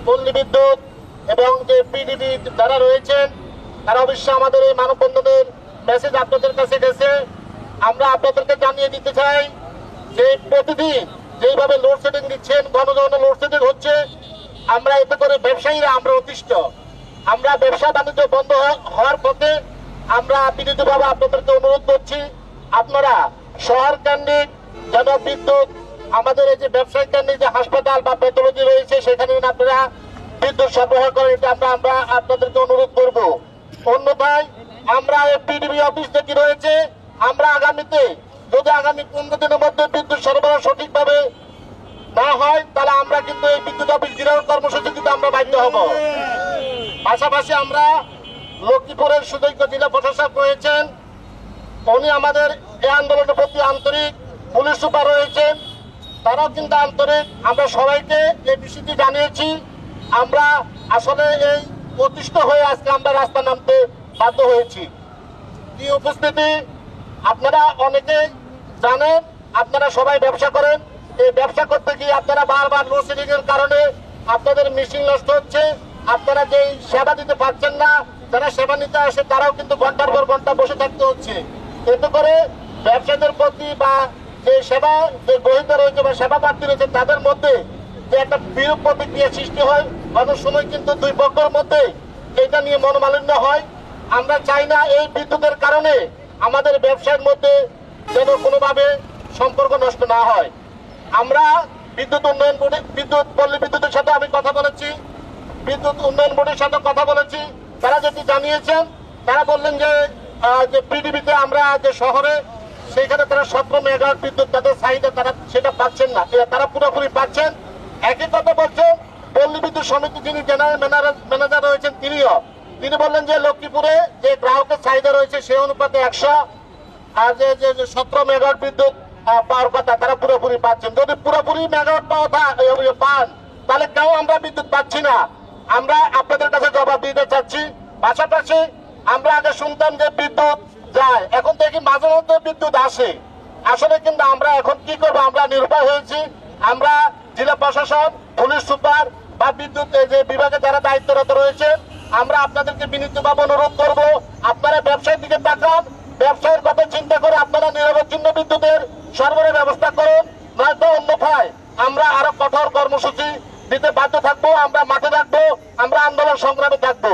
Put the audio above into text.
পল্লী বিদ্যুৎ এবং যে পিডিবি যারা রয়েছেন তারা অবশ্যই আমাদের এই মানববন্ধনের মেসেজ আপনাদের কাছে গেছে। আমরা আপনাদেরকে জানিয়ে দিতে চাই যে প্রতিদিন যেভাবে লোডশেডিং দিচ্ছেন, ঘন ঘন লোডশেডিং হচ্ছে, আমরা এতে করে ব্যবসায়ীরা আমরা অতিষ্ঠ। আমরা ব্যবসা বাণিজ্য বন্ধ হওয়ার পথে আমরা বিনীতভাবে আপনাদেরকে অনুরোধ করছি, আপনারা শহর কেন্দ্রিক যেন বিদ্যুৎ আমাদের এই যে ব্যবসায়িক কেন্দ্রিক যে হাসপাতাল বা প্যাথোলজি রয়েছে সেখানে আপনারা বিদ্যুৎ সরবরাহ করেন, এটা আমরা আপনাদেরকে অনুরোধ করব। অন্যথায় আমরা এই পিডিবি অফিস থেকে রয়েছে, আমরা আগামীতে যদি আগামী 15 দিনের মধ্যে বিদ্যুৎ সরবরাহ সঠিকভাবে না হয় তাহলে আমরা কিন্তু এই বিদ্যুৎ অফিস ঘেরাও কর্মসূচি কিন্তু আমরা বাধ্য হব। পাশাপাশি আমরা লক্ষ্মীপুরের সুযোগ্য জেলা প্রশাসক রয়েছেন, উনি আমাদের এই আন্দোলনের প্রতি আন্তরিক, পুলিশ সুপার রয়েছেন, তারাও কিন্তু আন্তরিক। আমরা সবাইকে এই বিষয়টি জানিয়েছি। আমরা আসলে এই অতিষ্ঠ হয়ে আজকে আমরা রাস্তা নামতে বাধ্য হয়েছি। কি উপস্থিতি, আপনারা অনেকেই জানেন, আপনারা সবাই ব্যবসা করেন। এই ব্যবসা করতে গিয়ে আপনারা বারবার লোডশেডিং এর কারণে আপনাদের মেশিন নষ্ট হচ্ছে, আপনারা যেই সেবা দিতে পারছেন না, যারা সেবা নিতে আসে তারাও কিন্তু ঘন্টার পর ঘন্টা বসে থাকতে হচ্ছে। এতে করে ব্যবসায়ীদের প্রতি বা যে সেবা যে গ্রহীতা রয়েছে বা সেবা প্রার্থী রয়েছে তাদের মধ্যে যে একটা বিরূপ প্রতিক্রিয়া সৃষ্টি হয়, অনেক সময় কিন্তু দুই পক্ষের মধ্যে এটা নিয়ে মনোমালিন্য হয়। আমরা চাই না এই বিদ্যুতের কারণে আমাদের ব্যবসায়ের মধ্যে যেন কোনোভাবে সম্পর্ক নষ্ট না হয়। আমরা বিদ্যুৎ উন্নয়ন বোর্ডে পল্লী বিদ্যুতের সাথে আমি কথা বলেছি, বিদ্যুৎ উন্নয়ন বোর্ডের সাথে কথা বলেছি। তারা যেটি জানিয়েছেন, তারা বললেন যে পিডিবিতে আমরা যে শহরে সেখানে তারা 17 মেগাওয়াট বিদ্যুৎ তাদের চাহিদা তারা সেটা পাচ্ছেন না, তারা পুরোপুরি পাচ্ছেন। একই কথা বলছেন পল্লী বিদ্যুৎ সমিতি যিনি জেনারেল ম্যানেজার রয়েছেন তিনি বললেন যে লক্ষ্মীপুরে যে গ্রাহকের চাহিদা রয়েছে সেই অনুপাতে 100 আর যে 17 মেগাওয়াট বিদ্যুৎ পাওয়ার কথা তারা পুরোপুরি পাচ্ছেন। যদি পুরোপুরি মেগাওয়াট পান তাহলে কেউ আমরা বিদ্যুৎ পাচ্ছি না। আমরা আপনাদের কাছে জবাব দিতে চাচ্ছি। পাশাপাশি আমরা আগে শুনতাম যে বিদ্যুৎ যায়, এখন দেখি মাঝে মধ্যে বিদ্যুৎ আসে। আসলে কিন্তু আমরা এখন কি করবো, আমরা নির্ভর হয়েছি। আমরা জেলা প্রশাসন, পুলিশ সুপার বা বিদ্যুৎ যে বিভাগে যারা দায়িত্বরত রয়েছে, আমরা আপনাদেরকে বিনীতভাবে অনুরোধ করবো, আপনারা ব্যবসায়ের দিকে তাকান, ব্যবসায়ের কথা চিন্তা করে আপনারা নিরবচ্ছিন্ন বিদ্যুতের সরবরাহের ব্যবস্থা করুন, নয়তো অন্যথায় আমরা আরো কঠোর কর্মসূচি দিতে বাধ্য থাকবো। আমরা মাঠে থাকবো, আমরা আন্দোলন সংগ্রামে থাকবো।